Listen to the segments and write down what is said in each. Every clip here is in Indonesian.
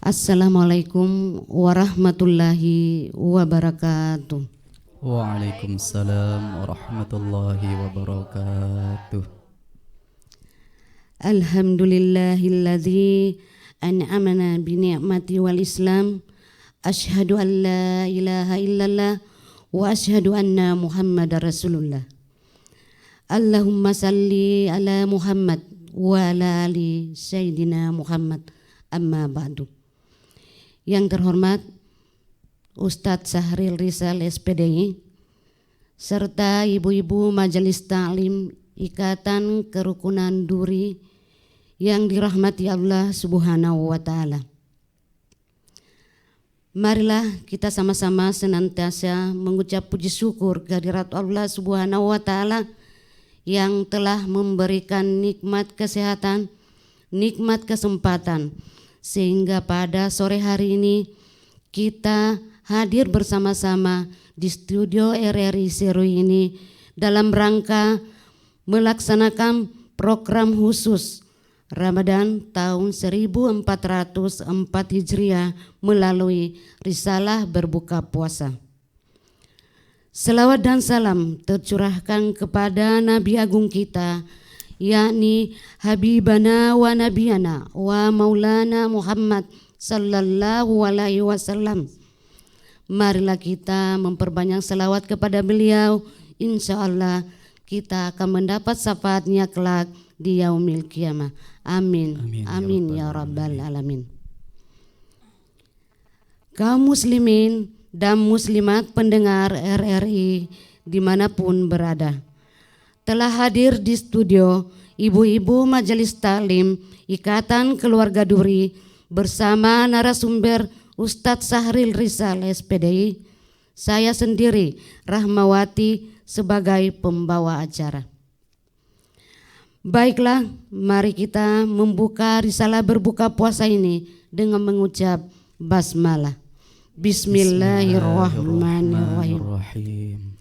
Assalamualaikum warahmatullahi wabarakatuh. Waalaikumsalam warahmatullahi wabarakatuh. Alhamdulillahilladzi an'amana bi ni'mati wal Islam. Asyhadu an la ilaha illallah wa asyhadu anna Muhammadar Rasulullah. Allahumma salli ala Muhammad wa ala ali Sayyidina Muhammad. Amma ba'du. Yang terhormat Ustadz Sahril Rizal SPDI serta ibu-ibu Majelis Ta'lim Ikatan Kerukunan Duri yang dirahmati Allah Subhanahu wa Ta'ala. Marilah kita sama-sama senantiasa mengucap puji syukur kehadirat Allah Subhanahu wa Ta'ala yang telah memberikan nikmat kesehatan, nikmat kesempatan, sehingga pada sore hari ini kita hadir bersama-sama di studio RRI Serui ini dalam rangka melaksanakan program khusus Ramadan tahun 1404 Hijriah melalui Risalah Berbuka Puasa. Selawat dan salam tercurahkan kepada Nabi Agung kita, yakni Habibana wa Nabiyana wa Maulana Muhammad sallallahu alaihi wasallam. Marilah kita memperbanyak selawat kepada beliau. Insya Allah kita akan mendapat syafaatnya kelak di yaumil qiyamah. Amin. Amin ya rabbal alamin. Kaum muslimin dan muslimat pendengar RRI dimanapun berada, telah hadir di studio ibu-ibu Majelis Ta'lim Ikatan Keluarga Duri bersama narasumber Ustadz Sahril Rizal SPDI, saya sendiri Rahmawati sebagai pembawa acara. Baiklah, mari kita membuka risalah berbuka puasa ini dengan mengucap basmalah. Bismillahirrahmanirrahim.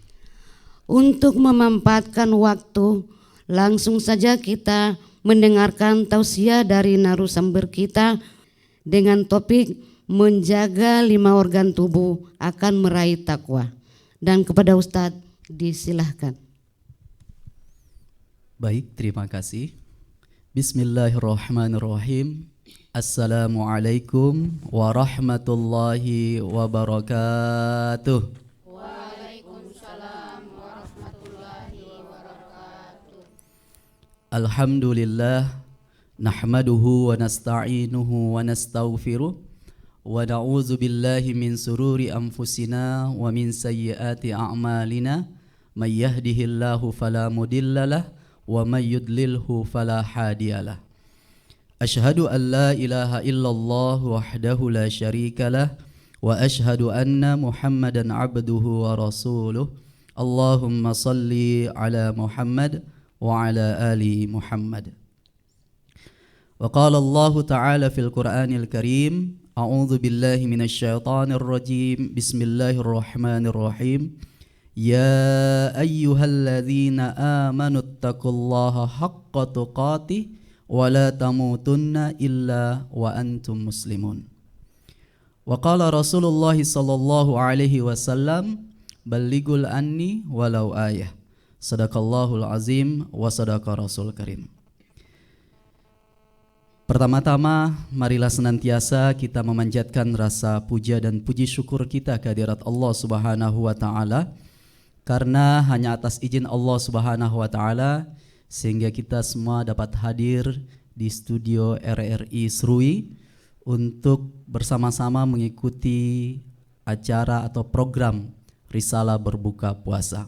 Untuk memanfaatkan waktu, langsung saja kita mendengarkan tausiah dari narasumber kita dengan topik menjaga 5 organ tubuh akan meraih takwa. Dan kepada Ustadz disilahkan. Baik, terima kasih. Bismillahirrahmanirrahim. Assalamualaikum warahmatullahi wabarakatuh. Alhamdulillah, nahmaduhu wa nasta'inuhu wa nastaghfiruh wa na'udzu billahi min sururi anfusina wa min sayyiati a'malina. May yahdihillahu fala mudhillalah wa may yudlilhu fala hadiyalah. Asyhadu an la ilaha illallah wahdahu la syarikalah wa asyhadu anna Muhammadan abduhu wa rasuluh. Allahumma salli ala Muhammad wa ala ali Muhammad. Wa qala Allah ta'ala fil Qur'anil Karim, a'udzu billahi minasy syaithanir rajim. Bismillahirrahmanirrahim. Ya ayyuhalladzina amanu taqullaha haqqa tuqatih wa la tamutunna illa wa antum muslimun. Wa qala Rasulullah sallallahu alaihi wasallam, ballighul anni walau ayah. Sadaqallahul azim wa sadaqa rasul karim. Pertama-tama, marilah senantiasa kita memanjatkan rasa puja dan puji syukur kita kehadirat Allah Subhanahu wa Ta'ala, karena hanya atas izin Allah Subhanahu wa Ta'ala sehingga kita semua dapat hadir di studio RRI Serui untuk bersama-sama mengikuti acara atau program Risalah Berbuka Puasa.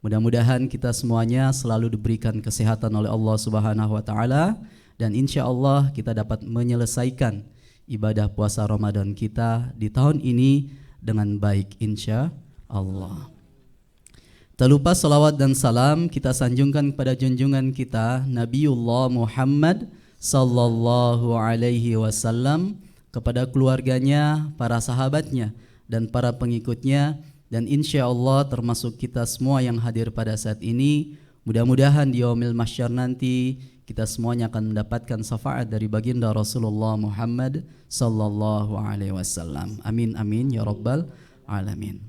Mudah-mudahan kita semuanya selalu diberikan kesehatan oleh Allah Subhanahu wa Ta'ala, dan insya Allah kita dapat menyelesaikan ibadah puasa Ramadan kita di tahun ini dengan baik insya Allah. Tak lupa salawat dan salam kita sanjungkan kepada junjungan kita Nabiullah Muhammad sallallahu alaihi wasallam, kepada keluarganya, para sahabatnya dan para pengikutnya, dan insya Allah termasuk kita semua yang hadir pada saat ini. Mudah-mudahan di yaumil mahsyar nanti kita semuanya akan mendapatkan syafaat dari baginda Rasulullah Muhammad sallallahu alaihi wasallam. Amin amin ya rabbal alamin.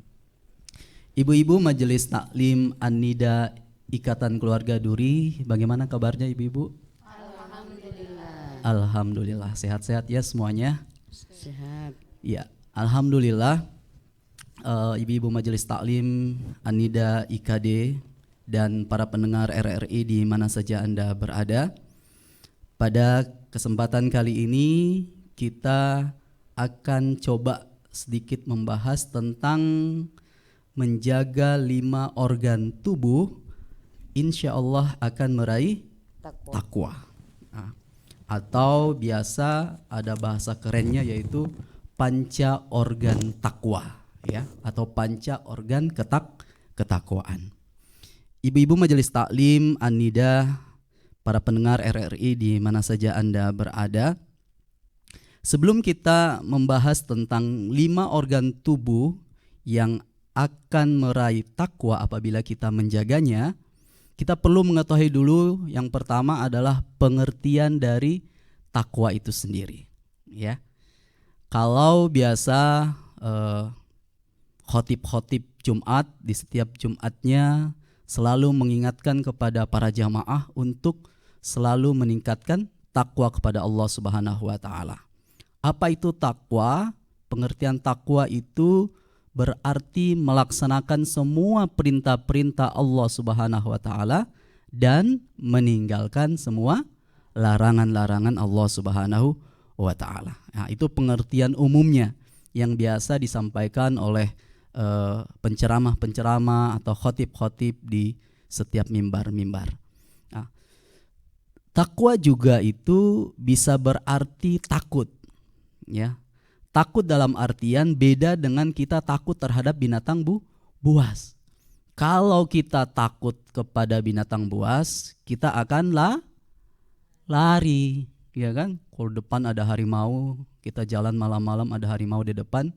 Ibu-ibu Majelis Taklim An-Nida Ikatan Keluarga Duri, bagaimana kabarnya ibu-ibu? Alhamdulillah, sehat-sehat ya semuanya? Sehat. Ya, alhamdulillah. Ibu-ibu Majelis Taklim An-Nida IKD dan para pendengar RRI di mana saja Anda berada. Pada kesempatan kali ini kita akan coba sedikit membahas tentang menjaga 5 organ tubuh, insya Allah akan meraih takwa. Atau biasa ada bahasa kerennya yaitu panca organ takwa, ya, atau panca organ ketakwaan. Ibu-ibu Majelis Taklim An-Nida, para pendengar RRI di mana saja Anda berada, sebelum kita membahas tentang 5 organ tubuh yang akan meraih takwa apabila kita menjaganya, kita perlu mengetahui dulu yang pertama adalah pengertian dari takwa itu sendiri, ya. Kalau biasa khotib-khotib Jumat di setiap Jumatnya selalu mengingatkan kepada para jamaah untuk selalu meningkatkan takwa kepada Allah Subhanahu wa taala. Apa itu takwa? Pengertian takwa itu berarti melaksanakan semua perintah-perintah Allah Subhanahu wa taala dan meninggalkan semua larangan-larangan Allah Subhanahu wa taala. Nah, itu pengertian umumnya yang biasa disampaikan oleh penceramah-penceramah atau khotib-khotib di setiap mimbar-mimbar. Nah, takwa juga itu bisa berarti takut, ya. Takut dalam artian beda dengan kita takut terhadap binatang buas. Kalau kita takut kepada binatang buas, kita akan lari, ya kan? Kalau depan ada harimau, kita jalan malam-malam ada harimau di depan,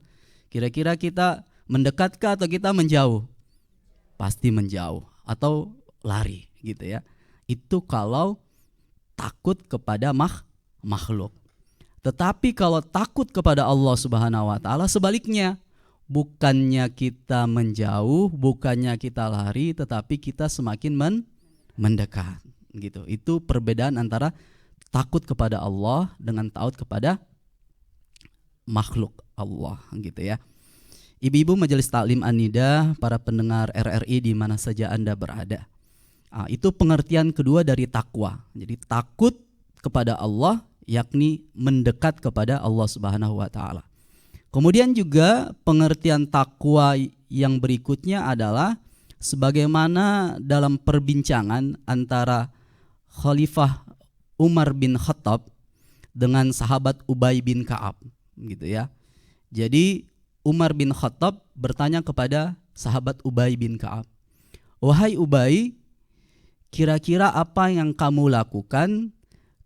kira-kira kita mendekatkah atau kita menjauh? Pasti menjauh atau lari, gitu ya. Itu kalau takut kepada makhluk. Tetapi kalau takut kepada Allah Subhanahu wa taala sebaliknya, bukannya kita menjauh, bukannya kita lari, tetapi kita semakin mendekat, gitu. Itu perbedaan antara takut kepada Allah dengan takut kepada makhluk Allah, gitu ya. Ibu-ibu Majelis Taklim An-Nida, para pendengar RRI di mana saja Anda berada. Itu pengertian kedua dari takwa. Jadi takut kepada Allah, yakni mendekat kepada Allah Subhanahu wa taala. Kemudian juga pengertian takwa yang berikutnya adalah sebagaimana dalam perbincangan antara Khalifah Umar bin Khattab dengan sahabat Ubay bin Ka'ab, gitu ya. Jadi Umar bin Khattab bertanya kepada sahabat Ubay bin Ka'ab, "Wahai Ubay, kira-kira apa yang kamu lakukan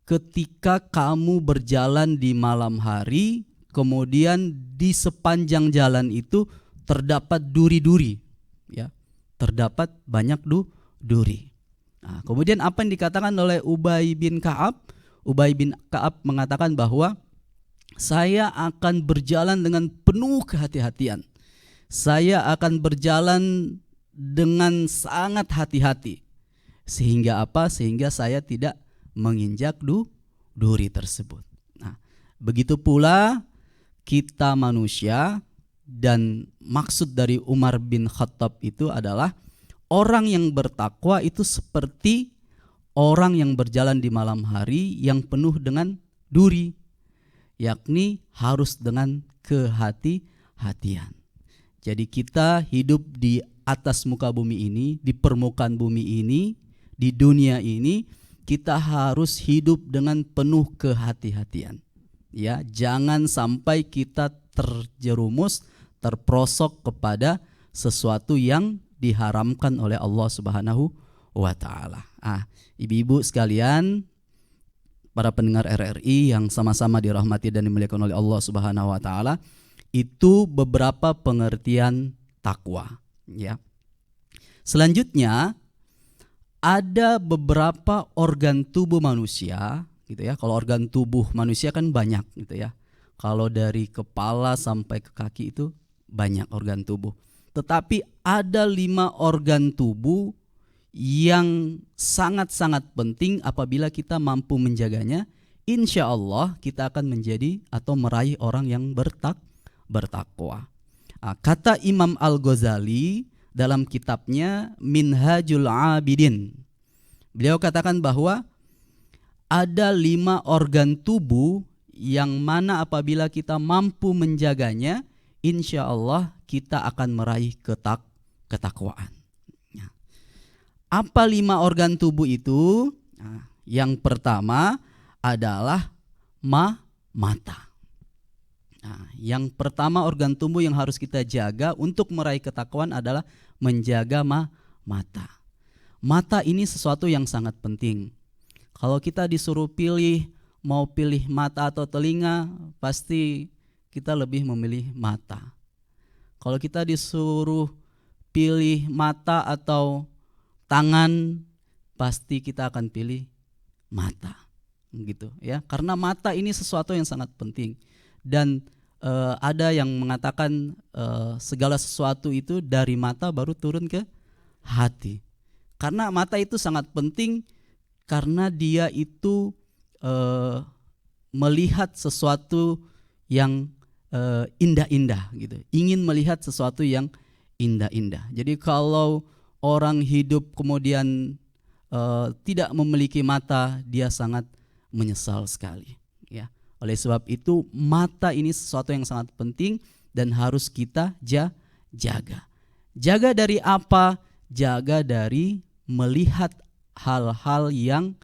ketika kamu berjalan di malam hari, kemudian di sepanjang jalan itu terdapat duri-duri, ya, terdapat banyak duri." Nah, kemudian apa yang dikatakan oleh Ubay bin Ka'ab? Ubay bin Ka'ab mengatakan bahwa saya akan berjalan dengan penuh kehati-hatian. Saya akan berjalan dengan sangat hati-hati. Sehingga apa? Sehingga saya tidak menginjak duri tersebut. Nah, begitu pula kita manusia, dan maksud dari Umar bin Khattab itu adalah orang yang bertakwa itu seperti orang yang berjalan di malam hari yang penuh dengan duri, yakni harus dengan kehati-hatian. Jadi kita hidup di atas muka bumi ini, di permukaan bumi ini, di dunia ini, kita harus hidup dengan penuh kehati-hatian. Ya, jangan sampai kita terjerumus, terprosok kepada sesuatu yang diharamkan oleh Allah Subhanahu wa taala. Ibu-ibu sekalian, para pendengar RRI yang sama-sama dirahmati dan dimuliakan oleh Allah Subhanahu wa taala, itu beberapa pengertian takwa, ya. Selanjutnya ada beberapa organ tubuh manusia gitu ya. Kalau organ tubuh manusia kan banyak gitu ya. Kalau dari kepala sampai ke kaki itu banyak organ tubuh. Tetapi ada 5 organ tubuh yang sangat-sangat penting apabila kita mampu menjaganya. Insya Allah kita akan menjadi atau meraih orang yang bertakwa. Kata Imam Al-Ghazali dalam kitabnya Minhajul Abidin, beliau katakan bahwa ada 5 organ tubuh yang mana apabila kita mampu menjaganya, insya Allah kita akan meraih ketakwaan. Apa 5 organ tubuh itu? Yang pertama adalah mata. Yang pertama organ tubuh yang harus kita jaga untuk meraih ketakwaan adalah menjaga mata. Mata ini sesuatu yang sangat penting. Kalau kita disuruh pilih, mau pilih mata atau telinga, pasti kita lebih memilih mata. Kalau kita disuruh pilih mata atau tangan, pasti kita akan pilih mata. Gitu ya. Karena mata ini sesuatu yang sangat penting. Dan ada yang mengatakan segala sesuatu itu dari mata baru turun ke hati. Karena mata itu sangat penting karena dia itu melihat sesuatu yang indah-indah gitu. Ingin melihat sesuatu yang indah-indah. Jadi kalau orang hidup kemudian tidak memiliki mata, dia sangat menyesal sekali ya. Oleh sebab itu mata ini sesuatu yang sangat penting dan harus kita jaga. Jaga dari apa? Jaga dari melihat hal-hal yang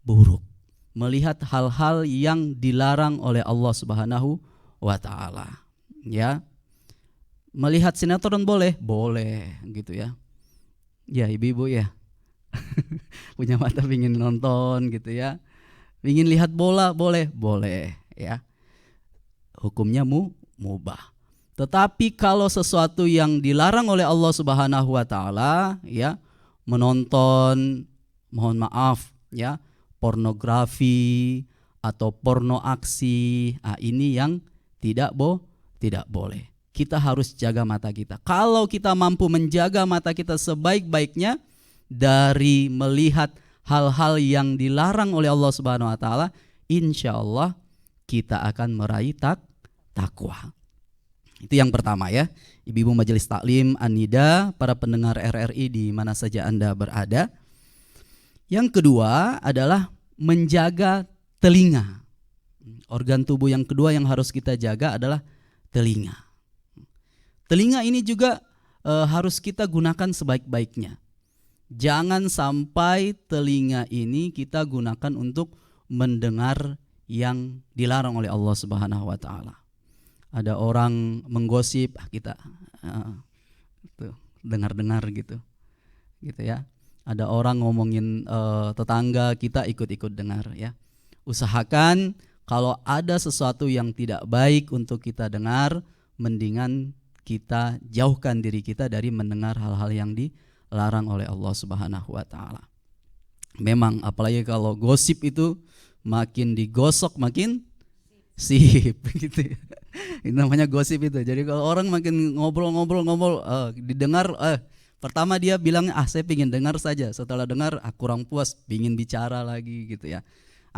buruk, melihat hal-hal yang dilarang oleh Allah Subhanahu wa taala. Ya. Melihat sinetron boleh? Boleh gitu ya. Ya, ibu-ibu ya. Punya mata ingin nonton gitu ya. Ingin lihat bola boleh? Boleh ya. Hukumnya mubah. Tetapi kalau sesuatu yang dilarang oleh Allah Subhanahu wa taala ya, menonton, mohon maaf ya, pornografi atau porno aksi, ini yang tidak boleh. Kita harus jaga mata kita. Kalau kita mampu menjaga mata kita sebaik-baiknya dari melihat hal-hal yang dilarang oleh Allah Subhanahu wa taala, insya Allah kita akan meraih takwa. Itu yang pertama ya. Ibu-ibu Majelis Taklim An-Nida, para pendengar RRI di mana saja Anda berada. Yang kedua adalah menjaga telinga. Organ tubuh yang kedua yang harus kita jaga adalah telinga. Telinga ini juga harus kita gunakan sebaik-baiknya. Jangan sampai telinga ini kita gunakan untuk mendengar yang dilarang oleh Allah Subhanahu wa taala. Ada orang menggosip, kita dengar-dengar gitu ya. Ada orang ngomongin tetangga, kita ikut-ikut dengar ya. Usahakan kalau ada sesuatu yang tidak baik untuk kita dengar, mendingan kita jauhkan diri kita dari mendengar hal-hal yang dilarang oleh Allah Subhanahu wa taala. Memang apalagi kalau gosip itu makin digosok makin sip gitu. Itu namanya gosip itu. Jadi kalau orang makin ngobrol didengar, pertama dia bilang saya pingin dengar saja. Setelah dengar kurang puas, pingin bicara lagi gitu ya.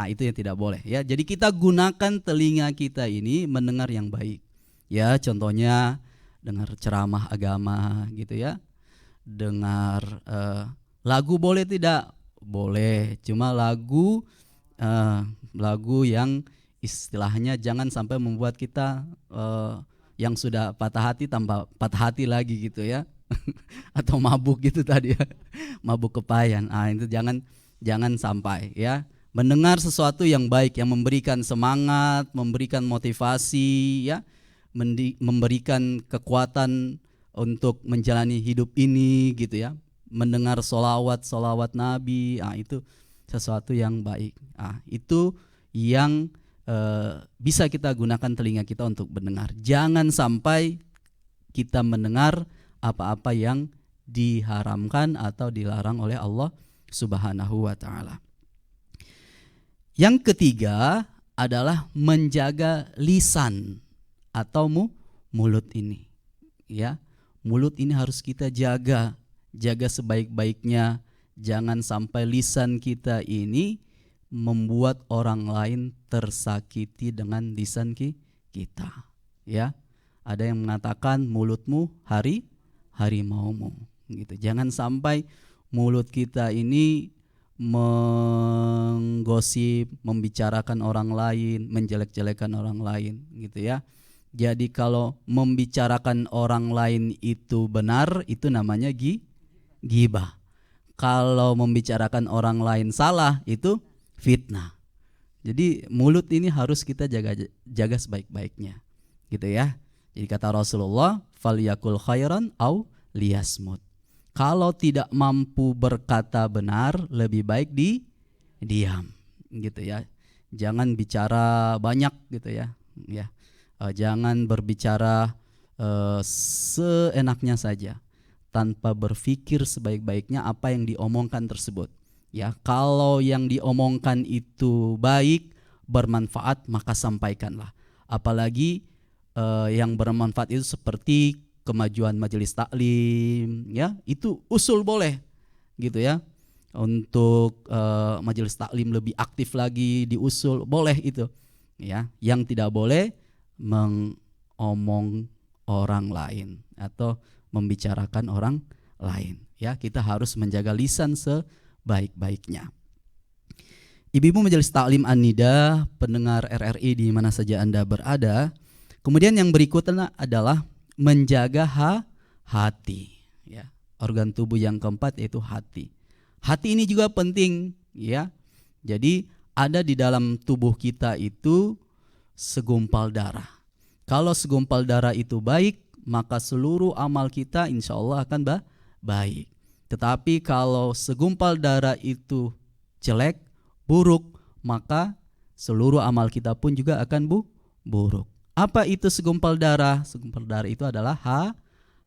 Itu yang tidak boleh ya. Jadi kita gunakan telinga kita ini mendengar yang baik. Ya, contohnya dengar ceramah agama gitu ya. Dengar lagu boleh tidak? Boleh. Cuma lagu yang istilahnya jangan sampai membuat kita yang sudah patah hati tambah patah hati lagi gitu ya. Atau mabuk gitu tadi ya. Mabuk kepayan. Itu jangan sampai ya. Mendengar sesuatu yang baik, yang memberikan semangat, memberikan motivasi ya, memberikan kekuatan untuk menjalani hidup ini gitu ya. Mendengar solawat Nabi, itu sesuatu yang baik. Itu yang bisa kita gunakan telinga kita untuk mendengar. Jangan sampai kita mendengar apa-apa yang diharamkan atau dilarang oleh Allah Subhanahu wa taala. Yang ketiga adalah menjaga lisan atau mulut ini. Ya, mulut ini harus kita jaga sebaik-baiknya. Jangan sampai lisan kita ini membuat orang lain tersakiti dengan lisan kita. Ya, ada yang mengatakan mulutmu harimaumu. Gitu. Jangan sampai mulut kita ini menggosip, membicarakan orang lain, menjelek-jelekan orang lain, gitu ya. Jadi kalau membicarakan orang lain itu benar, itu namanya ghibah. Kalau membicarakan orang lain salah, itu fitnah. Jadi mulut ini harus kita jaga sebaik-baiknya, gitu ya. Jadi kata Rasulullah, "Falyakul khairan au liyasmut." Kalau tidak mampu berkata benar, lebih baik diam, gitu ya. Jangan bicara banyak, gitu ya. Jangan berbicara seenaknya saja, tanpa berpikir sebaik-baiknya apa yang diomongkan tersebut. Ya, kalau yang diomongkan itu baik, bermanfaat, maka sampaikanlah. Apalagi yang bermanfaat itu seperti kemajuan majelis taklim, ya, itu usul boleh, gitu ya. Untuk majelis taklim lebih aktif lagi diusul, boleh itu, ya. Yang tidak boleh mengomong orang lain atau membicarakan orang lain, ya. Kita harus menjaga lisan sebaik-baiknya. Ibu-ibu majelis taklim An-Nida, pendengar RRI di mana saja Anda berada. Kemudian yang berikutnya adalah menjaga hati, ya. Organ tubuh yang keempat yaitu hati. Hati ini juga penting, ya. Jadi ada di dalam tubuh kita itu segumpal darah. Kalau segumpal darah itu baik, maka seluruh amal kita insya Allah akan baik. Tetapi kalau segumpal darah itu jelek, buruk, maka seluruh amal kita pun juga akan buruk. Apa itu segumpal darah? Segumpal darah itu adalah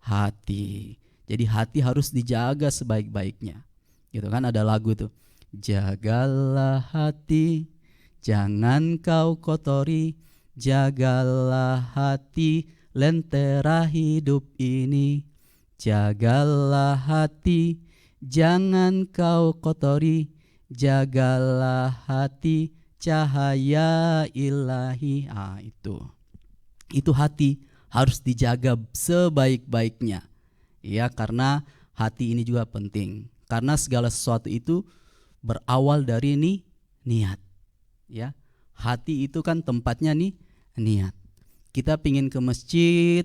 hati. Jadi hati harus dijaga sebaik-baiknya. Gitu kan, ada lagu tuh. Jagalah hati, jangan kau kotori. Jagalah hati, lentera hidup ini. Jagalah hati, jangan kau kotori. Jagalah hati, cahaya ilahi. Itu hati harus dijaga sebaik-baiknya, ya, karena hati ini juga penting. Karena segala sesuatu itu berawal dari niat, ya. Hati itu kan tempatnya niat. Kita pingin ke masjid,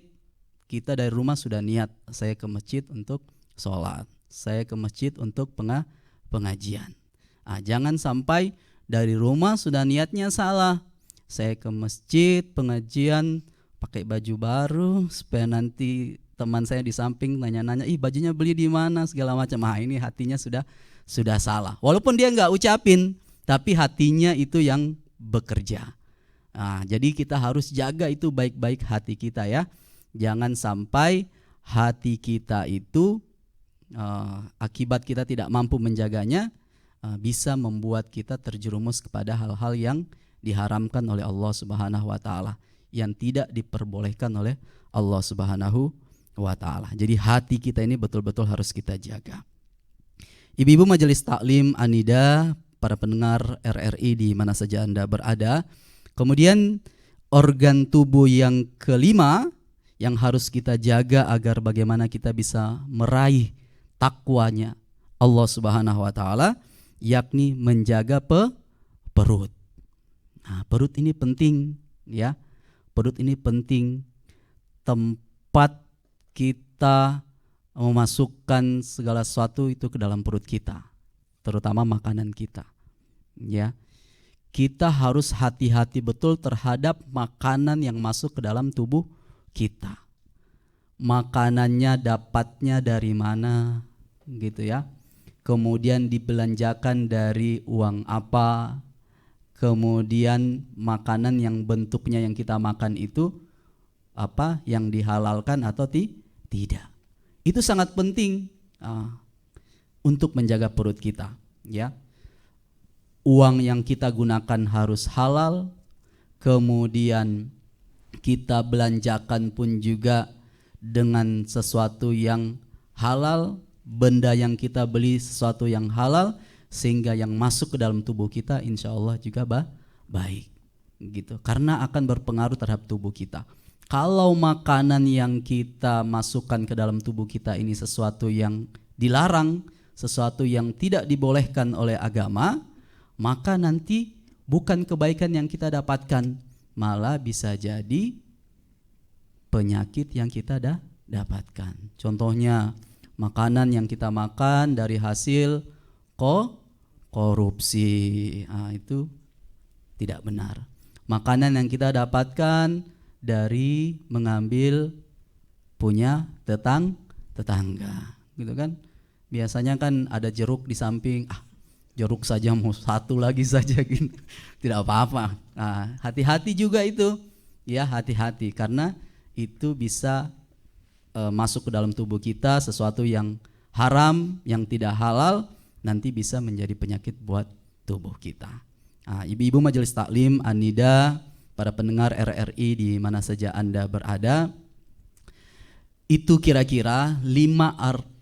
kita dari rumah sudah niat, saya ke masjid untuk sholat, saya ke masjid untuk pengajian. Jangan sampai dari rumah sudah niatnya salah. Saya ke masjid, pengajian, pakai baju baru supaya nanti teman saya di samping nanya-nanya, bajunya beli di mana segala macam. Ini hatinya sudah salah. Walaupun dia nggak ucapin, tapi hatinya itu yang bekerja. Jadi kita harus jaga itu baik-baik hati kita, ya. Jangan sampai hati kita itu akibat kita tidak mampu menjaganya bisa membuat kita terjerumus kepada hal-hal yang diharamkan oleh Allah Subhanahu wa taala, yang tidak diperbolehkan oleh Allah Subhanahu wa taala. Jadi hati kita ini betul-betul harus kita jaga. Ibu-ibu majelis taklim An-Nida, para pendengar RRI di mana saja Anda berada. Kemudian organ tubuh yang kelima yang harus kita jaga agar bagaimana kita bisa meraih takwanya Allah Subhanahu wa taala, yakni menjaga perut. Perut ini penting, ya. Perut ini penting, tempat kita memasukkan segala sesuatu itu ke dalam perut kita, terutama makanan kita, ya. Kita harus hati-hati betul terhadap makanan yang masuk ke dalam tubuh kita. Makanannya dapatnya dari mana, gitu ya. Kemudian dibelanjakan dari uang apa. Kemudian makanan yang bentuknya yang kita makan itu apa yang dihalalkan atau tidak. Itu sangat penting, untuk menjaga perut kita, ya. Uang yang kita gunakan harus halal, kemudian kita belanjakan pun juga dengan sesuatu yang halal, benda yang kita beli sesuatu yang halal, sehingga yang masuk ke dalam tubuh kita insya Allah juga baik, gitu. Karena akan berpengaruh terhadap tubuh kita. Kalau makanan yang kita masukkan ke dalam tubuh kita ini sesuatu yang dilarang, sesuatu yang tidak dibolehkan oleh agama, maka nanti bukan kebaikan yang kita dapatkan, malah bisa jadi penyakit yang kita dapatkan. Contohnya makanan yang kita makan dari hasil korupsi, itu tidak benar. Makanan yang kita dapatkan dari mengambil punya tetangga, gitu kan. Biasanya kan ada jeruk di samping, jeruk saja mau satu lagi saja gitu. Tidak apa-apa. Hati-hati juga itu, ya, hati-hati karena itu bisa masuk ke dalam tubuh kita sesuatu yang haram, yang tidak halal, nanti bisa menjadi penyakit buat tubuh kita. Ibu-ibu Majelis Taklim An-Nida, para pendengar RRI di mana saja Anda berada, itu kira-kira 5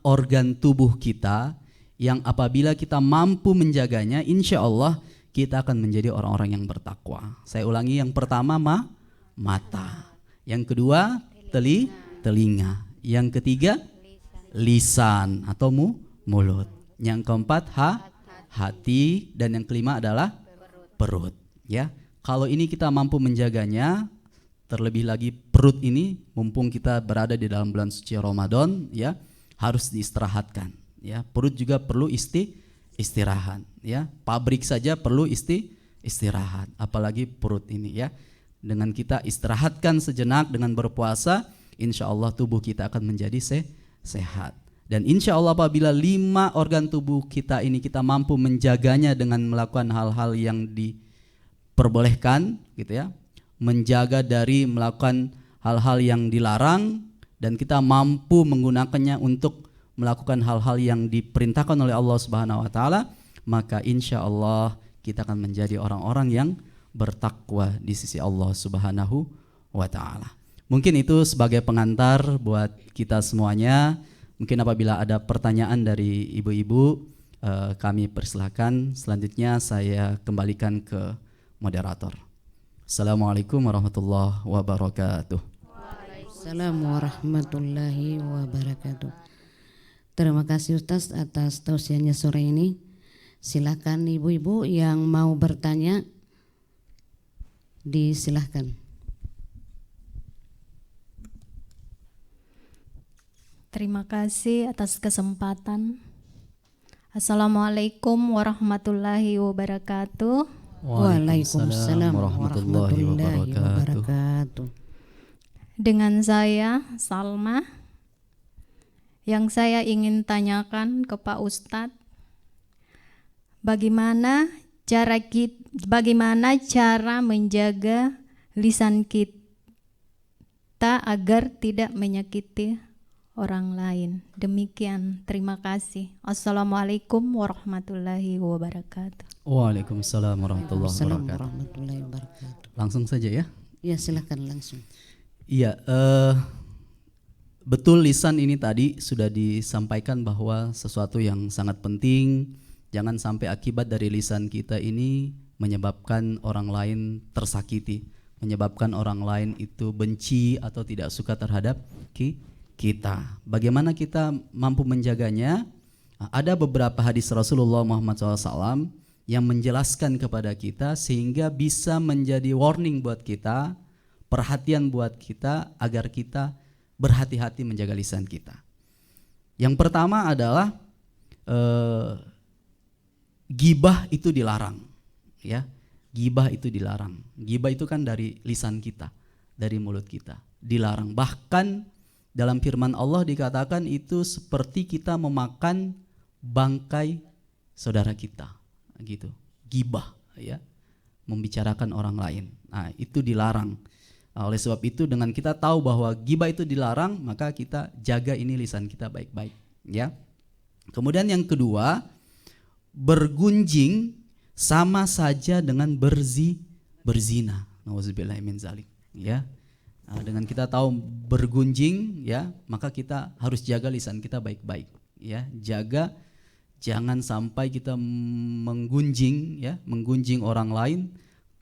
organ tubuh kita yang apabila kita mampu menjaganya, insya Allah kita akan menjadi orang-orang yang bertakwa. Saya ulangi, yang pertama mata, yang kedua telinga, yang ketiga lisan atau mulut, yang keempat hati, dan yang kelima adalah perut. Ya, kalau ini kita mampu menjaganya, terlebih lagi perut ini, mumpung kita berada di dalam bulan suci Ramadan, ya, harus diistirahatkan. Ya, perut juga perlu istirahat, ya. Pabrik saja perlu istirahat, apalagi perut ini, ya. Dengan kita istirahatkan sejenak dengan berpuasa, insya Allah tubuh kita akan menjadi sehat. Dan insya Allah apabila 5 organ tubuh kita ini kita mampu menjaganya dengan melakukan hal-hal yang diperbolehkan, gitu ya, menjaga dari melakukan hal-hal yang dilarang, dan kita mampu menggunakannya untuk melakukan hal-hal yang diperintahkan oleh Allah Subhanahu wa taala, maka insya Allah kita akan menjadi orang-orang yang bertakwa di sisi Allah Subhanahu wa taala. Mungkin itu sebagai pengantar buat kita semuanya. Mungkin apabila ada pertanyaan dari ibu-ibu, kami persilahkan. Selanjutnya saya kembalikan ke moderator. Assalamualaikum warahmatullahi wabarakatuh. Assalamualaikum warahmatullahi wabarakatuh. Terima kasih Ustaz atas tausiahnya sore ini. Silakan ibu-ibu yang mau bertanya, disilahkan. Terima kasih atas kesempatan. Assalamualaikum warahmatullahi wabarakatuh. Waalaikumsalam warahmatullahi wabarakatuh. Dengan saya Salma, yang saya ingin tanyakan ke Pak Ustadz, bagaimana cara menjaga lisan kita agar tidak menyakiti orang lain. Demikian, terima kasih. Assalamualaikum warahmatullahi wabarakatuh. Waalaikumsalam warahmatullahi Warahmatullahi wabarakatuh. Langsung saja ya. Ya, silakan langsung. Iya, betul, lisan ini tadi sudah disampaikan bahwa sesuatu yang sangat penting. Jangan sampai akibat dari lisan kita ini menyebabkan orang lain tersakiti, menyebabkan orang lain itu benci atau tidak suka terhadap kita. Bagaimana kita mampu menjaganya? Ada beberapa hadis Rasulullah Muhammad SAW yang menjelaskan kepada kita sehingga bisa menjadi warning buat kita, perhatian buat kita agar kita berhati-hati menjaga lisan kita. Yang pertama adalah gibah itu dilarang, ya. Gibah itu dilarang. Gibah itu kan dari lisan kita, dari mulut kita, dilarang. Bahkan dalam firman Allah dikatakan itu seperti kita memakan bangkai saudara kita, gitu. Gibah, ya, membicarakan orang lain. Nah, itu dilarang. Oleh sebab itu dengan kita tahu bahwa gibah itu dilarang, maka kita jaga ini lisan kita baik-baik, Ya. Kemudian yang kedua, bergunjing sama saja dengan berzina. Nauzubillahi min zalik. Ya. Nah, dengan kita tahu bergunjing, ya, maka kita harus jaga lisan kita baik-baik. Ya, jaga jangan sampai kita menggunjing, ya, menggunjing orang lain,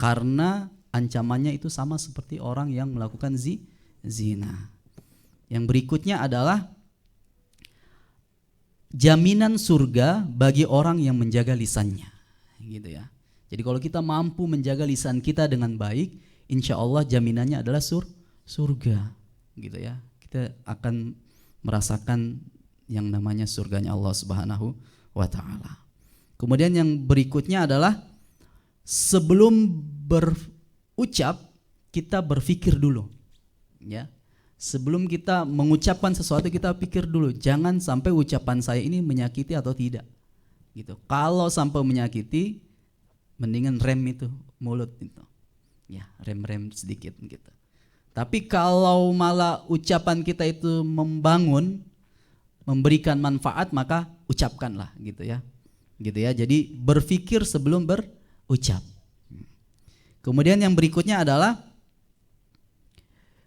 karena ancamannya itu sama seperti orang yang melakukan zina. Yang berikutnya adalah jaminan surga bagi orang yang menjaga lisannya, gitu ya. Jadi kalau kita mampu menjaga lisan kita dengan baik, insya Allah jaminannya adalah surga, gitu ya. Kita akan merasakan yang namanya surganya Allah Subhanahu wa ta'ala. Kemudian yang berikutnya adalah sebelum berucap kita berpikir dulu, ya. Sebelum kita mengucapkan sesuatu kita pikir dulu, jangan sampai ucapan saya ini menyakiti atau tidak, gitu. Kalau sampai menyakiti, mendingan rem itu mulut itu, ya, rem sedikit gitu. Tapi kalau malah ucapan kita itu membangun, memberikan manfaat, maka ucapkanlah, gitu ya, gitu ya. Jadi berpikir sebelum berucap. Kemudian yang berikutnya adalah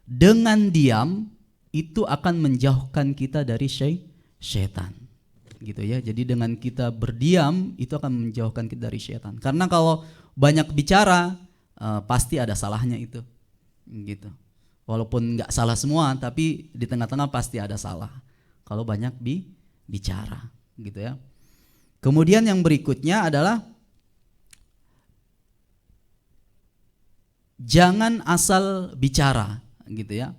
dengan diam itu akan menjauhkan kita dari syaitan, gitu ya. Jadi dengan kita berdiam itu akan menjauhkan kita dari syaitan. Karena kalau banyak bicara pasti ada salahnya itu, gitu. Walaupun nggak salah semua, tapi di tengah-tengah pasti ada salah kalau banyak bicara, gitu ya. Kemudian yang berikutnya adalah jangan asal bicara, gitu ya.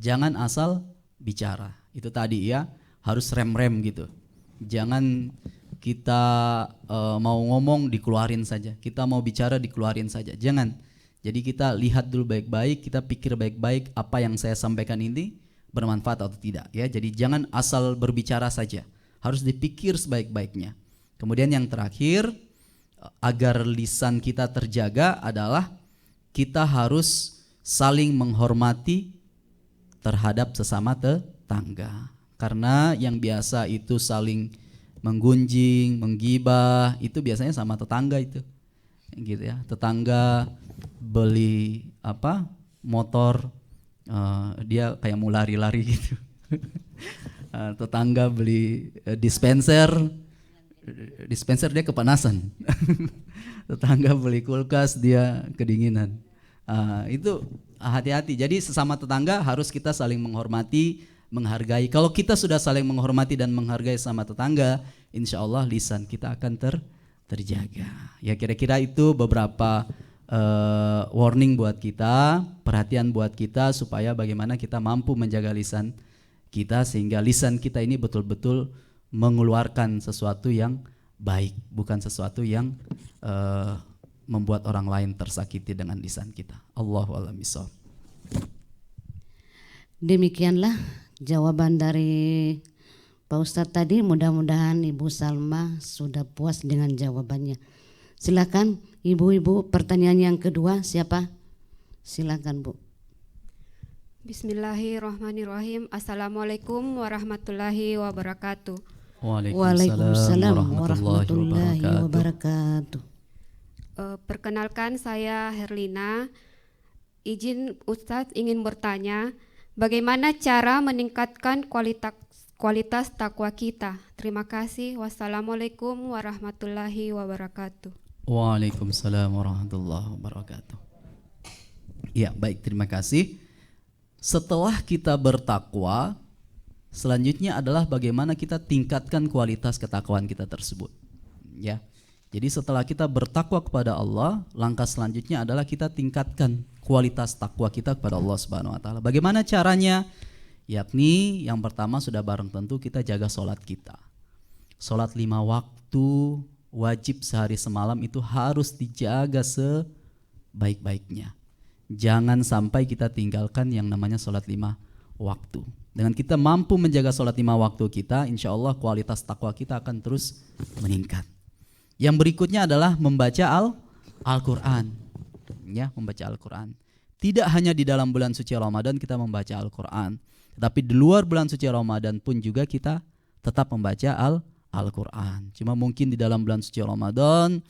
Jangan asal bicara. Itu tadi ya, harus rem-rem gitu. Jangan kita mau ngomong dikeluarin saja. Kita mau bicara dikeluarin saja. Jangan. Jadi kita lihat dulu baik-baik, kita pikir baik-baik apa yang saya sampaikan ini bermanfaat atau tidak, ya. Jadi jangan asal berbicara saja. Harus dipikir sebaik-baiknya. Kemudian yang terakhir, agar lisan kita terjaga adalah kita harus saling menghormati terhadap sesama tetangga. Karena yang biasa itu saling menggunjing, menggibah, itu biasanya sama tetangga itu, gitu ya. Tetangga beli motor, dia kayak mau lari-lari gitu. Tetangga beli dispenser dia kepanasan. Tetangga beli kulkas, dia kedinginan. Itu hati-hati. Jadi sesama tetangga harus kita saling menghormati, menghargai. Kalau kita sudah saling menghormati dan menghargai sama tetangga, insya Allah lisan kita akan terjaga. Ya, kira-kira itu beberapa warning buat kita, perhatian buat kita, supaya bagaimana kita mampu menjaga lisan kita sehingga lisan kita ini betul-betul mengeluarkan sesuatu yang baik, bukan sesuatu yang membuat orang lain tersakiti dengan lisan kita. Allahu a'lam bishawab. Demikianlah jawaban dari Pak Ustadz tadi. Mudah-mudahan Ibu Salma sudah puas dengan jawabannya. Silakan ibu-ibu, pertanyaan yang kedua siapa? Silakan Bu. Bismillahirrahmanirrahim. Assalamualaikum warahmatullahi wabarakatuh. Waalaikumsalam warahmatullahi wabarakatuh. Perkenalkan, saya Herlina. Izin Ustadz ingin bertanya, bagaimana cara meningkatkan kualitas takwa kita? Terima kasih. Wassalamualaikum warahmatullahi wabarakatuh. Waalaikumsalam warahmatullahi wabarakatuh. Ya, baik, terima kasih. Setelah kita bertakwa, selanjutnya adalah bagaimana kita tingkatkan kualitas ketakwaan kita tersebut, ya. Jadi setelah kita bertakwa kepada Allah, langkah selanjutnya adalah kita tingkatkan kualitas takwa kita kepada Allah Subhanahu wa taala. Bagaimana caranya? Yakni yang pertama sudah barang tentu kita jaga sholat kita. Sholat 5 waktu wajib sehari semalam itu harus dijaga sebaik-baiknya. Jangan sampai kita tinggalkan yang namanya sholat 5 waktu. Dengan kita mampu menjaga sholat 5 waktu kita, insya Allah kualitas takwa kita akan terus meningkat. Yang berikutnya adalah membaca Al-Quran, ya, membaca Al-Quran. Tidak hanya di dalam bulan suci Ramadan kita membaca Al-Quran, tetapi di luar bulan suci Ramadan pun juga kita tetap membaca Al-Quran. Cuma mungkin di dalam bulan suci Ramadan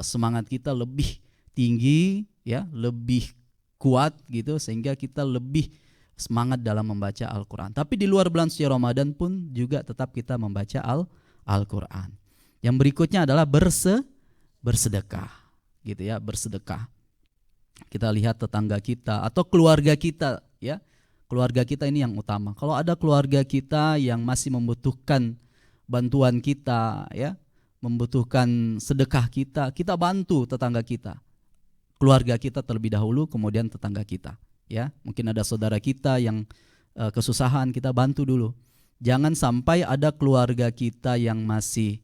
semangat kita lebih tinggi, ya, lebih kuat gitu, sehingga kita lebih semangat dalam membaca Al-Quran. Tapi di luar bulan suci Ramadan pun juga tetap kita membaca Al-Quran. Yang berikutnya adalah bersedekah, gitu ya, bersedekah. Kita lihat tetangga kita atau keluarga kita, ya, keluarga kita ini yang utama. Kalau ada keluarga kita yang masih membutuhkan bantuan kita, ya, membutuhkan sedekah kita, kita bantu tetangga kita, keluarga kita terlebih dahulu, kemudian tetangga kita. Ya, mungkin ada saudara kita yang kesusahan, kita bantu dulu. Jangan sampai ada keluarga kita yang masih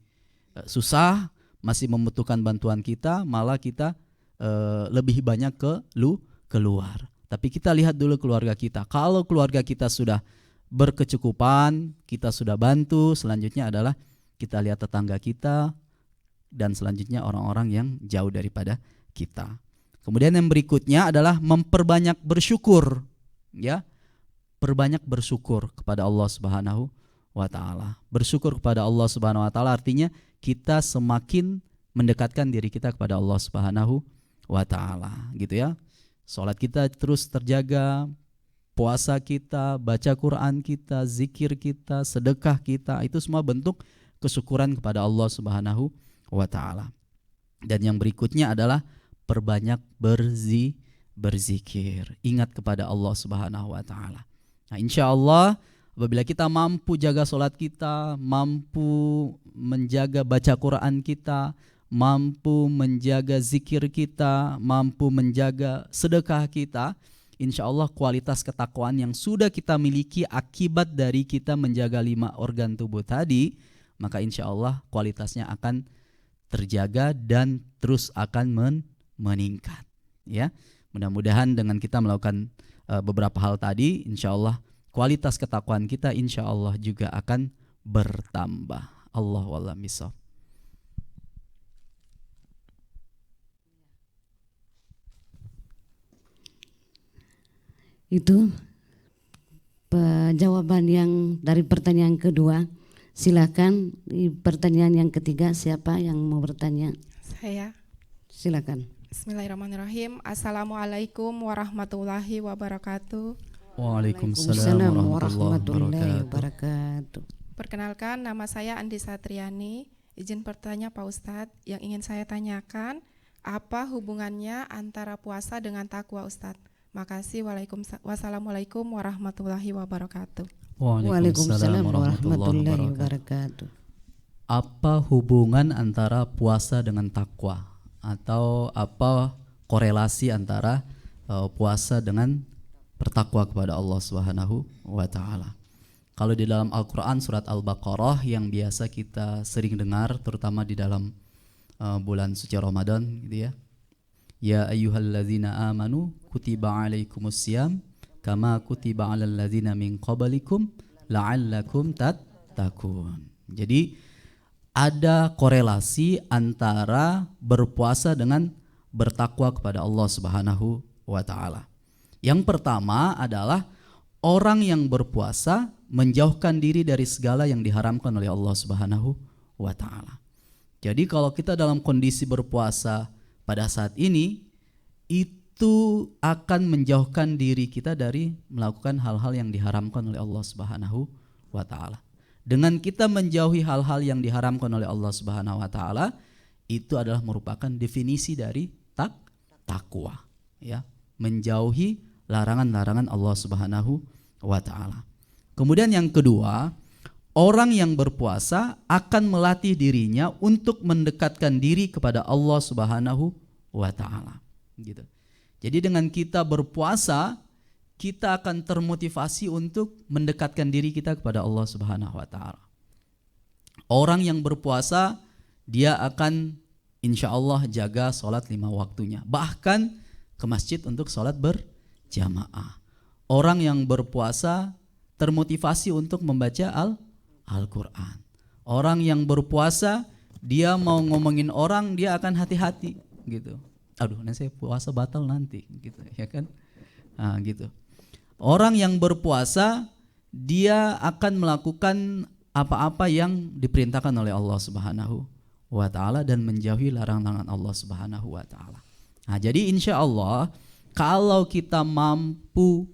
susah, masih membutuhkan bantuan kita, malah kita lebih banyak keluar. Tapi kita lihat dulu keluarga kita. Kalau keluarga kita sudah berkecukupan, kita sudah bantu, selanjutnya adalah kita lihat tetangga kita, dan selanjutnya orang-orang yang jauh daripada kita. Kemudian yang berikutnya adalah memperbanyak bersyukur, ya. Perbanyak bersyukur kepada Allah Subhanahu wa taala. Bersyukur kepada Allah Subhanahu wa taala artinya kita semakin mendekatkan diri kita kepada Allah Subhanahu wa taala, gitu ya. Salat kita terus terjaga, puasa kita, baca Quran kita, zikir kita, sedekah kita, itu semua bentuk kesyukuran kepada Allah Subhanahu wa taala. Dan yang berikutnya adalah perbanyak berzikir, ingat kepada Allah Subhanahu wa taala. Nah, insyaallah apabila kita mampu jaga salat kita, mampu menjaga baca Quran kita, mampu menjaga zikir kita, mampu menjaga sedekah kita, insyaallah kualitas ketakwaan yang sudah kita miliki akibat dari kita menjaga 5 organ tubuh tadi, maka insyaallah kualitasnya akan terjaga dan terus akan meningkat, ya. Mudah-mudahan dengan kita melakukan beberapa hal tadi, insyaallah kualitas ketakwaan kita insyaallah juga akan bertambah. Allahu a'lam bishawab. Itu jawaban yang dari pertanyaan kedua. Silakan di pertanyaan yang ketiga, siapa yang mau bertanya? Saya. Silakan. Bismillahirrahmanirrahim. Assalamualaikum warahmatullahi wabarakatuh. Waalaikumsalam warahmatullahi wabarakatuh. Perkenalkan, nama saya Andi Satriani. Izin bertanya Pak Ustadz, yang ingin saya tanyakan, apa hubungannya antara puasa dengan takwa Ustadz? Makasih. Wassalamualaikum warahmatullahi wabarakatuh. Waalaikumsalam warahmatullahi wabarakatuh. Apa hubungan antara puasa dengan takwa? Atau apa korelasi antara puasa dengan bertakwa kepada Allah Subhanahu wa taala? Kalau di dalam Al-Qur'an surat Al-Baqarah yang biasa kita sering dengar terutama di dalam bulan suci Ramadan, gitu ya. Ya ayyuhalladzina amanu kutiba alaikumusiyam kama kutiba alal ladzina min qablikum la'allakum tattaqun. Jadi ada korelasi antara berpuasa dengan bertakwa kepada Allah Subhanahu wa taala. Yang pertama adalah orang yang berpuasa menjauhkan diri dari segala yang diharamkan oleh Allah Subhanahu wa taala. Jadi kalau kita dalam kondisi berpuasa pada saat ini, itu akan menjauhkan diri kita dari melakukan hal-hal yang diharamkan oleh Allah Subhanahu wa taala. Dengan kita menjauhi hal-hal yang diharamkan oleh Allah Subhanahu wa taala, itu adalah merupakan definisi dari takwa, ya, menjauhi larangan-larangan Allah Subhanahu wa taala. Kemudian yang kedua, orang yang berpuasa akan melatih dirinya untuk mendekatkan diri kepada Allah Subhanahu wa taala, gitu. Jadi dengan kita berpuasa, kita akan termotivasi untuk mendekatkan diri kita kepada Allah Subhanahu wa taala. Orang yang berpuasa, dia akan insya Allah jaga sholat 5 waktunya, bahkan ke masjid untuk sholat berjamaah. Orang yang berpuasa termotivasi untuk membaca Al-Quran. Orang yang berpuasa, dia mau ngomongin orang, dia akan hati-hati, gitu. Aduh, nanti saya puasa batal nanti, gitu, ya kan? Gitu. Orang yang berpuasa, dia akan melakukan apa-apa yang diperintahkan oleh Allah Subhanahu wa taala dan menjauhi larangan Allah Subhanahu wa taala. Nah, jadi insya Allah kalau kita mampu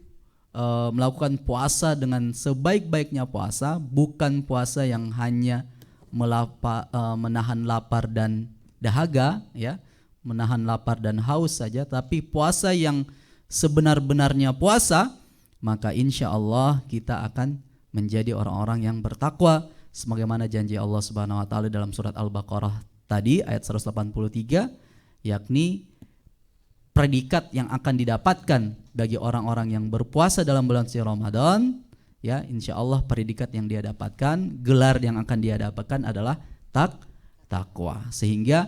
melakukan puasa dengan sebaik-baiknya puasa, bukan puasa yang hanya menahan lapar dan dahaga, ya, menahan lapar dan haus saja, tapi puasa yang sebenar-benarnya puasa, maka insya Allah kita akan menjadi orang-orang yang bertakwa, sebagaimana janji Allah Subhanahu wa taala dalam surat Al-Baqarah tadi ayat 183, yakni predikat yang akan didapatkan bagi orang-orang yang berpuasa dalam bulan suci Ramadan, ya, insya Allah predikat yang dia dapatkan, gelar yang akan dia dapatkan adalah takwa. Sehingga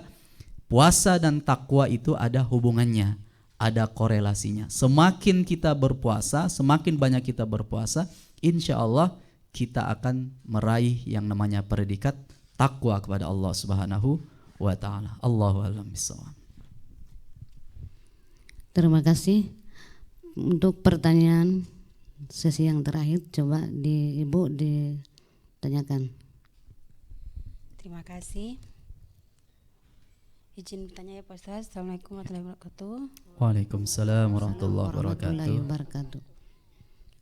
puasa dan takwa itu ada hubungannya, ada korelasinya. Semakin kita berpuasa, semakin banyak kita berpuasa, insya Allah kita akan meraih yang namanya predikat takwa kepada Allah Subhanahu wa taala. Allahu a'lam bishawab. Terima kasih. Untuk pertanyaan sesi yang terakhir, coba Ibu ditanyakan. Terima kasih. Izin bertanya ya Pak Ustaz. Assalamualaikum warahmatullahi wabarakatuh. Waalaikumsalam warahmatullahi wabarakatuh.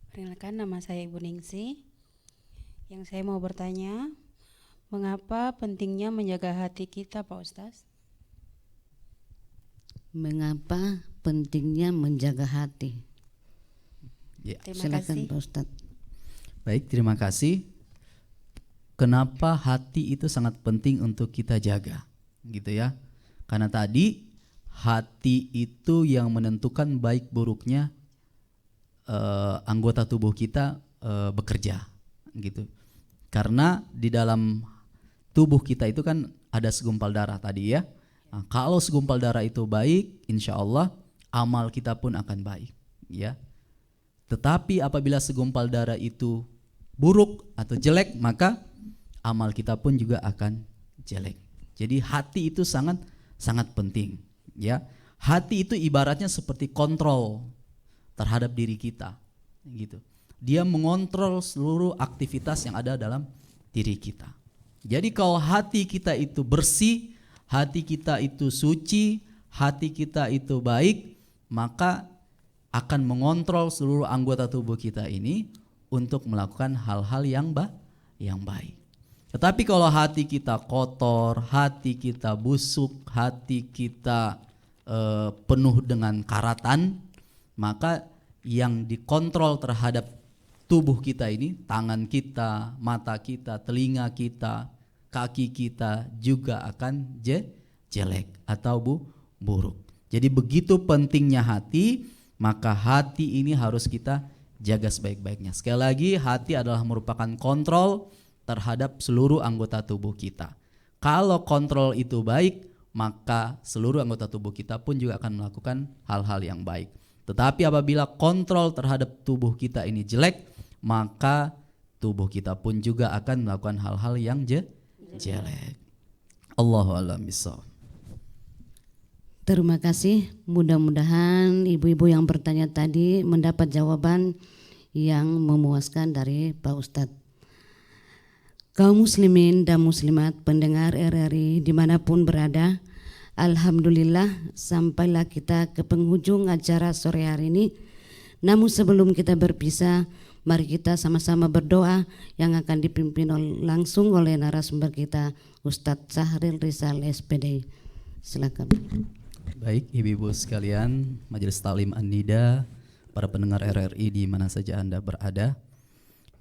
Perkenalkan, nama saya Ibu Ningsi. Yang saya mau bertanya, mengapa pentingnya menjaga hati kita Pak Ustaz? Mengapa pentingnya menjaga hati? Ya. Terima Silakan kasih. Pak Ustadz. Baik, terima kasih. Kenapa hati itu sangat penting untuk kita jaga, gitu ya? Karena tadi hati itu yang menentukan baik buruknya anggota tubuh kita bekerja, gitu. Karena di dalam tubuh kita itu kan ada segumpal darah tadi ya. Nah, kalau segumpal darah itu baik, insya Allah amal kita pun akan baik, ya. Tetapi apabila segumpal darah itu buruk atau jelek, maka amal kita pun juga akan jelek. Jadi hati itu sangat penting, ya. Hati itu ibaratnya seperti kontrol terhadap diri kita, gitu. Dia mengontrol seluruh aktivitas yang ada dalam diri kita. Jadi kalau hati kita itu bersih, hati kita itu suci, hati kita itu baik, maka akan mengontrol seluruh anggota tubuh kita ini untuk melakukan hal-hal yang baik. Tetapi kalau hati kita kotor, hati kita busuk, hati kita penuh dengan karatan, maka yang dikontrol terhadap tubuh kita ini, tangan kita, mata kita, telinga kita, kaki kita juga akan jelek atau buruk. Jadi begitu pentingnya hati, maka hati ini harus kita jaga sebaik-baiknya. Sekali lagi, hati adalah merupakan kontrol terhadap seluruh anggota tubuh kita. Kalau kontrol itu baik, maka seluruh anggota tubuh kita pun juga akan melakukan hal-hal yang baik. Tetapi apabila kontrol terhadap tubuh kita ini jelek, maka tubuh kita pun juga akan melakukan hal-hal yang jelek. Allahu a'lam bishawab. Terima kasih. Mudah-mudahan ibu-ibu yang bertanya tadi mendapat jawaban yang memuaskan dari Pak Ustadz. Kaum muslimin dan muslimat pendengar RRI dimanapun berada, alhamdulillah sampailah kita ke penghujung acara sore hari ini. Namun sebelum kita berpisah, mari kita sama-sama berdoa yang akan dipimpin langsung oleh narasumber kita, Ustadz Sahril Rizal SPD. Silakan. Baik, ibu-ibu sekalian, Majelis Taklim An-Nida, para pendengar RRI di mana saja Anda berada,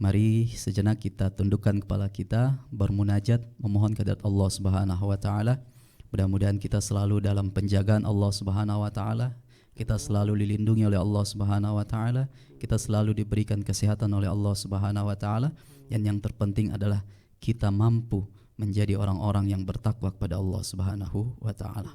mari sejenak kita tundukkan kepala kita, bermunajat, memohon kehadirat Allah Subhanahu wa taala. Mudah-mudahan kita selalu dalam penjagaan Allah Subhanahu wa taala, kita selalu dilindungi oleh Allah Subhanahu wa taala, kita selalu diberikan kesehatan oleh Allah Subhanahu wa taala, dan yang terpenting adalah kita mampu menjadi orang-orang yang bertakwa kepada Allah Subhanahu wa taala.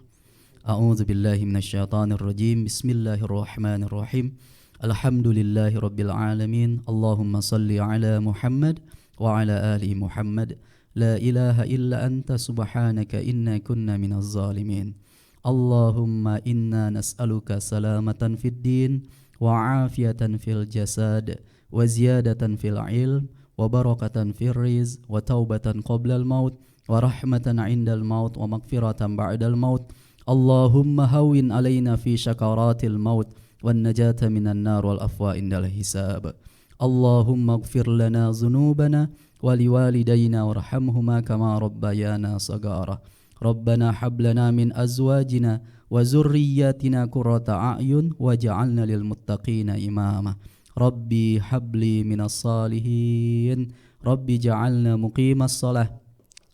A'udzu billahi minasyaitonir rajim. Bismillahirrahmanirrahim. Alhamdulillahi rabbil alamin. Allahumma salli ala Muhammad wa ala ali Muhammad. La ilaha illa anta subhanaka inna kunna minaz zalimin. Allahumma inna nas'aluka salamatan fid din wa afiyatan fil jasad wa ziyadatan fil ilm وبركة في الرزق وتوبة قبل الموت ورحمة عند الموت ومغفرة بعد الموت. اللهم هون علينا في شكرات الموت والنجاة من النار والأفواه عند الحساب. اللهم اغفر لنا ذنوبنا ولوالدينا وارحمهما كما ربيانا صغارا. ربنا هب لنا من أزواجنا وذرياتنا قرة أعين واجعلنا للمتقين إماما. ربي هب لي من الصالحين. ربي جعلنا مقيم الصلاة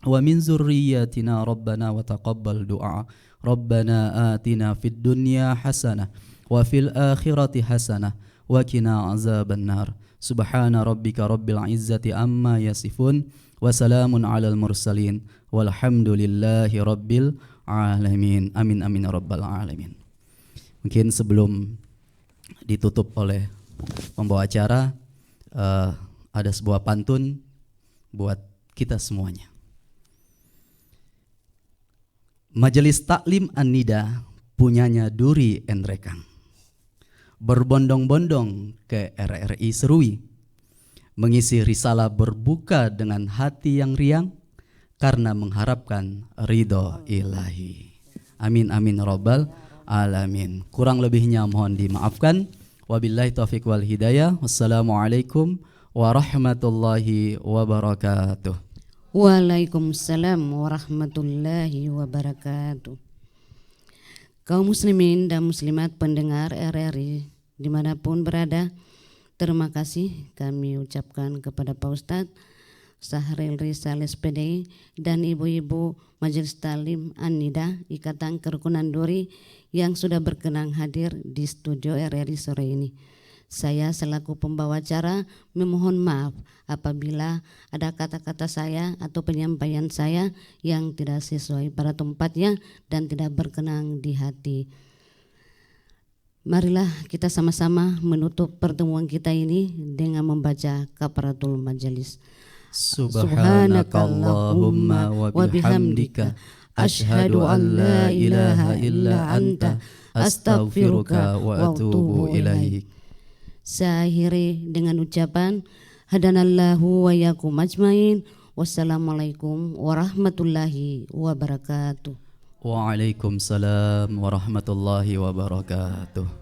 ومن ذرياتنا ربنا وتقبل دعاء. ربنا آتنا في الدنيا حسنة وفي الآخرة حسنة وقنا عذاب النار. سبحان ربك رب العزة عما يصفون وسلام على المرسلين والحمد لله رب العالمين. Amin amin ya rabbal alamin. Mungkin sebelum ditutup oleh pembawa acara, ada sebuah pantun buat kita semuanya. Majelis Taklim An-Nida punyanya Duri Endrekang, berbondong-bondong ke RRI Serui, mengisi risalah berbuka dengan hati yang riang karena mengharapkan ridho ilahi. Amin amin rabbal alamin. Kurang lebihnya mohon dimaafkan. Wabillahi taufiq wal hidayah. Wassalamualaikum warahmatullahi wabarakatuh. Waalaikumsalam warahmatullahi wabarakatuh. Kaum muslimin dan muslimat pendengar RRI dimanapun berada, terima kasih kami ucapkan kepada Pak Ustadz Sahril Rizal SPD dan ibu-ibu Majelis Taklim An-Nida Ikatan Kerukunan Duri yang sudah berkenan hadir di studio RRI sore ini. Saya selaku pembawa acara memohon maaf apabila ada kata-kata saya atau penyampaian saya yang tidak sesuai pada tempatnya dan tidak berkenan di hati. Marilah kita sama-sama menutup pertemuan kita ini dengan membaca kafaratul majelis. Subhanakallahumma wa bihamdika asyhadu an la ilaha illa anta astaghfiruka wa atubu ilaik. Saya akhiri dengan ucapan hadanallahu wa yakum ajmain. Wassalamualaikum warahmatullahi wabarakatuh. Waalaikumsalam warahmatullahi wabarakatuh.